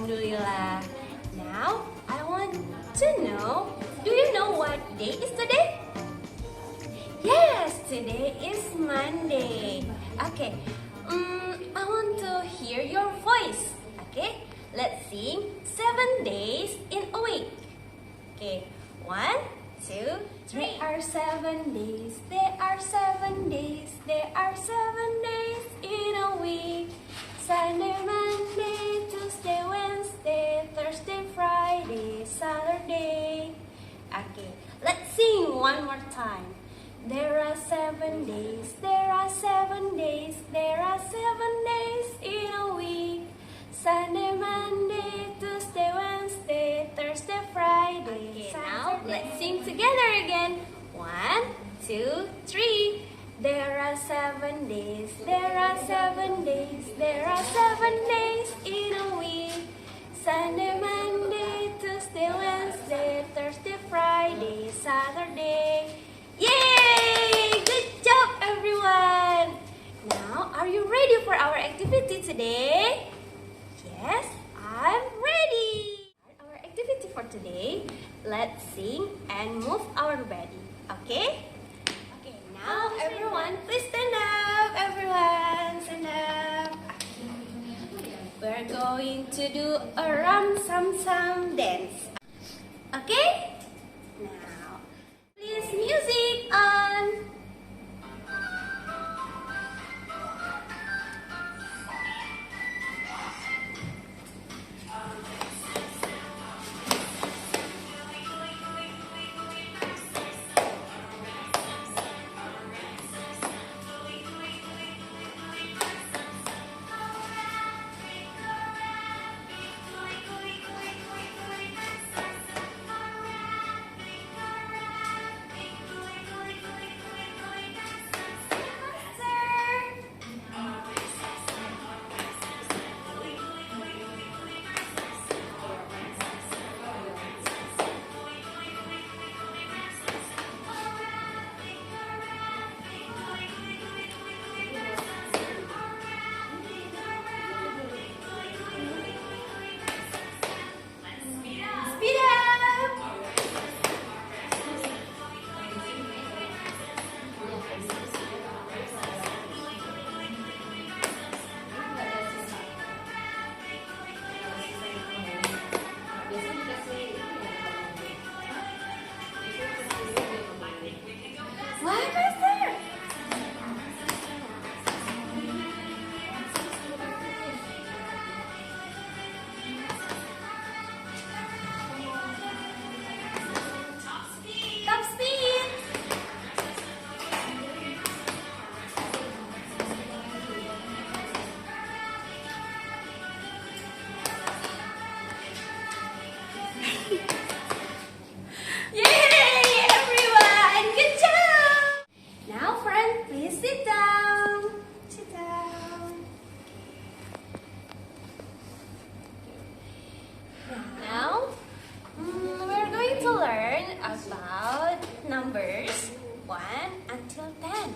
Alhamdulillah. Now, I want to know, do you know what day is today? Yes, today is Monday. Okay, I want to hear your voice. Okay, let's sing 7 days in a week. Okay, 1, 2, 3. There are 7 days, there are 7 days, there are 7 days in a week. Sunday, Monday, Tuesday, Wednesday, Thursday, Friday, Saturday. Okay, let's sing one more time. There are 7 days, there are 7 days, there are 7 days in a week. Sunday, Monday, Tuesday, Wednesday, Thursday, Friday, Saturday. Now let's sing together again. 1, 2, 3. There are 7 days, there are 7 days, there are 7 days in a week. Sunday, Monday, Tuesday, Wednesday, Thursday, Friday, Saturday. Yay! Good job, everyone! Now, are you ready for our activity today? Yes, I'm ready! Our activity for today, let's sing and move our body, okay? Okay, now everyone, please stand up, everyone, stand up. We're going to do a ram-sam-sam dance, okay? Now, please music on! Numbers 1 until 10.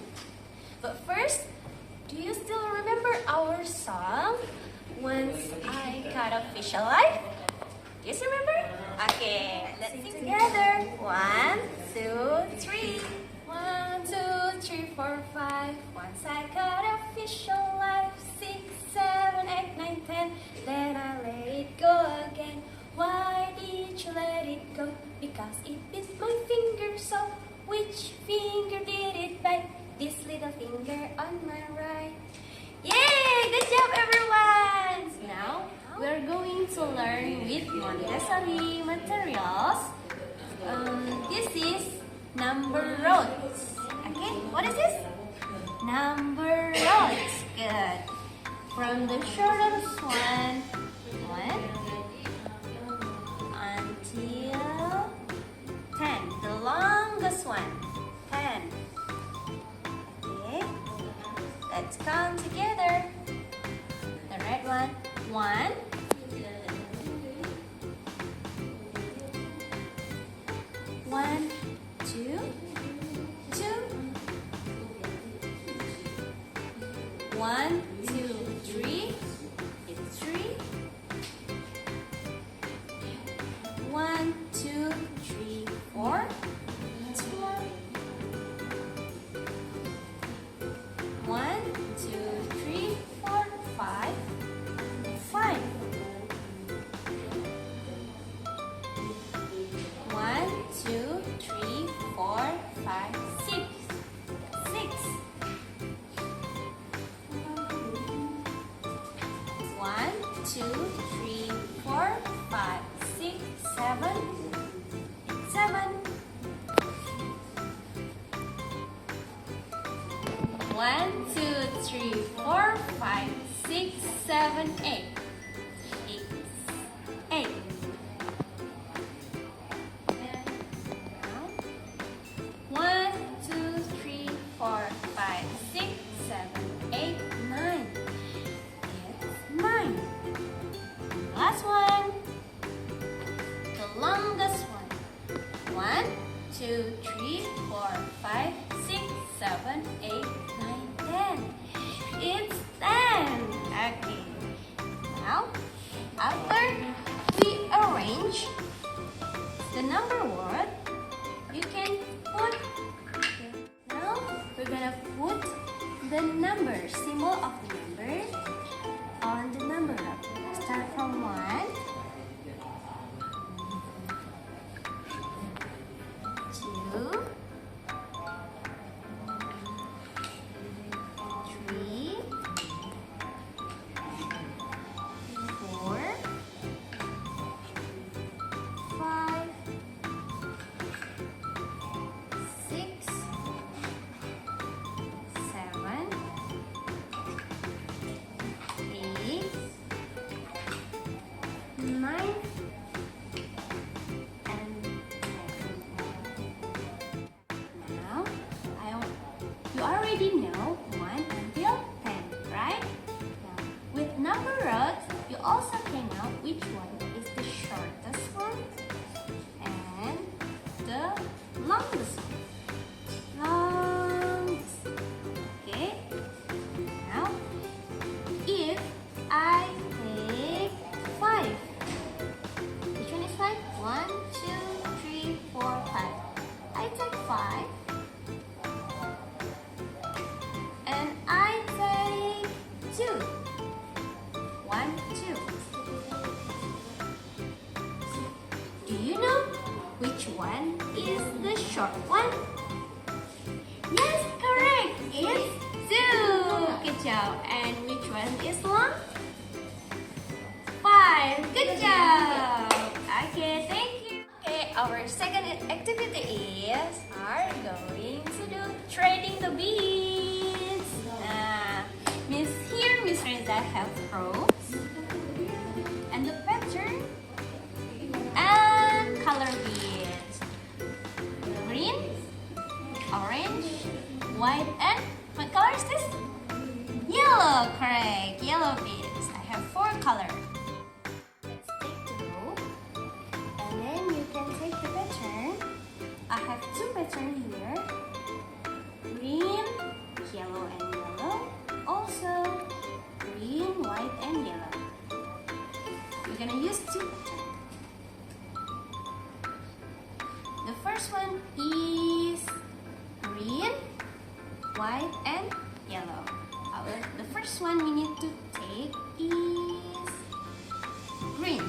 But first, do you still remember our song, Once I Got a Fish Alive? Do you remember? Okay, let's sing together. 1, 2, 3. 1, 2, 3, 4, 5. Once I caught a fish alive. 6, 7, 8, 9, 10. Then I let it go again. Why did you let it go? Because it bit my finger, so which finger did it bite? This little finger on my right. Yay! Good job, everyone! Now, we're going to learn with Montessori materials. This is number roads. Okay, what is this? Number roads. Good. From the shortest one, 1 until 10. The longest one, 10. Okay, let's count together. The red one, 1. One, two, 1, 2, 3. It's 3. 2, 3, 4, 5, 6, 7, 7. 1, 2, 3, 4, 5, 6, 7, 8. 8. Now, 1, 2, 3, 4, 5, 6, 7, 8, 9. It's 9. Last one. The longest one. 1, 2, 3, 4, 5, 6, 7, 8, 9, 10. It's 10. Okay. Now, after we arrange the number word, you can put. Now, we're gonna put the number, symbol of the number, on the number rack. Start from 1, 2, 3, 4, 5, 6, 7, 8, 9, and 10. Now, you already know 1 until 10, right? Now, with number rods, you also can know which one is the shortest one and the longest one. Longest. Okay? Now, if I take 5, which one is 5? 1, 2, 3, 4, 5. I take 5. And I take 2. 1, 2. Do you know which one is the short one? Yes, correct. It's 2. Good job. And which one is long? 5. Good job. Okay, thank you. Okay, our second activity is going to do trading the beads. Miss Reza have ropes and the pattern and color beads. Green, orange, white, and what color is this? Yellow, correct. Yellow beads. I have 4 colors. Let's take the rope and then you can take the pattern. I have 2 patterns here. Green, yellow, and yellow. Also, green, white, and yellow. We're gonna use 2 patterns. The first one is green, white, and yellow. The first one we need to take is green.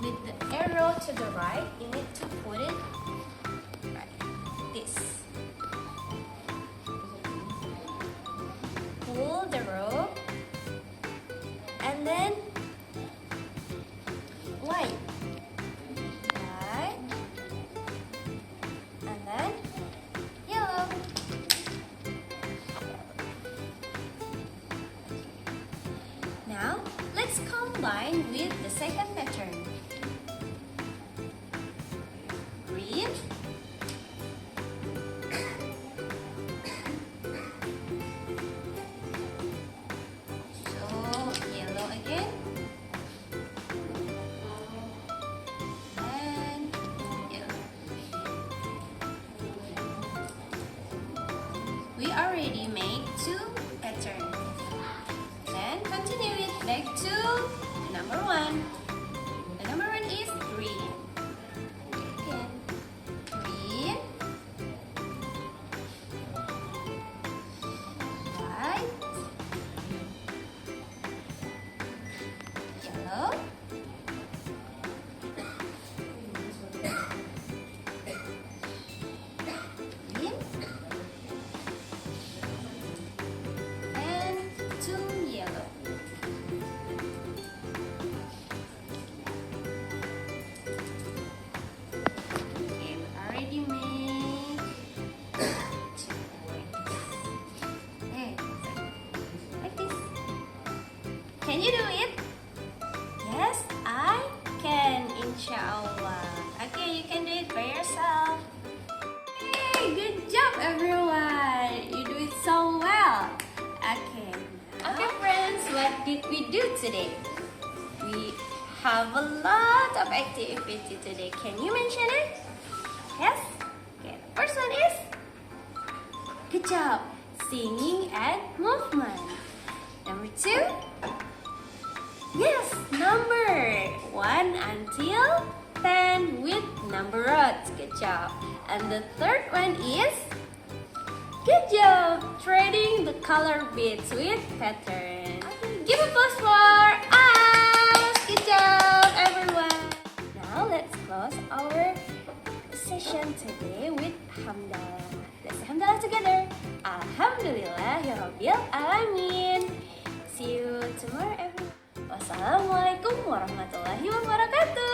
With the arrow to the right, you need to put it like this. Pull the rope and then white. Right. And then yellow. Now, let's combine with the second pattern. Green, so yellow again, and yellow. We already made 2 patterns. Then continue it back to number 1. Can you do it? Yes, I can, inshallah. Okay, you can do it by yourself. Hey, good job everyone. You do it so well. Okay. Okay friends, what did we do today? We have a lot of activity today. Can you mention it? Yes? Okay, the first one is good job, singing and movement. Number 2, yes, number 1 until 10 with number rods. Good job. And the third one is good job, trading the color beads with pattern. Give applause for us. Good job everyone. Now let's close our session today with hamdalah. Let's say hamdalah together. Alhamdulillahirabbil alamin. See you tomorrow everyone. Wassalamualaikum warahmatullahi wabarakatuh.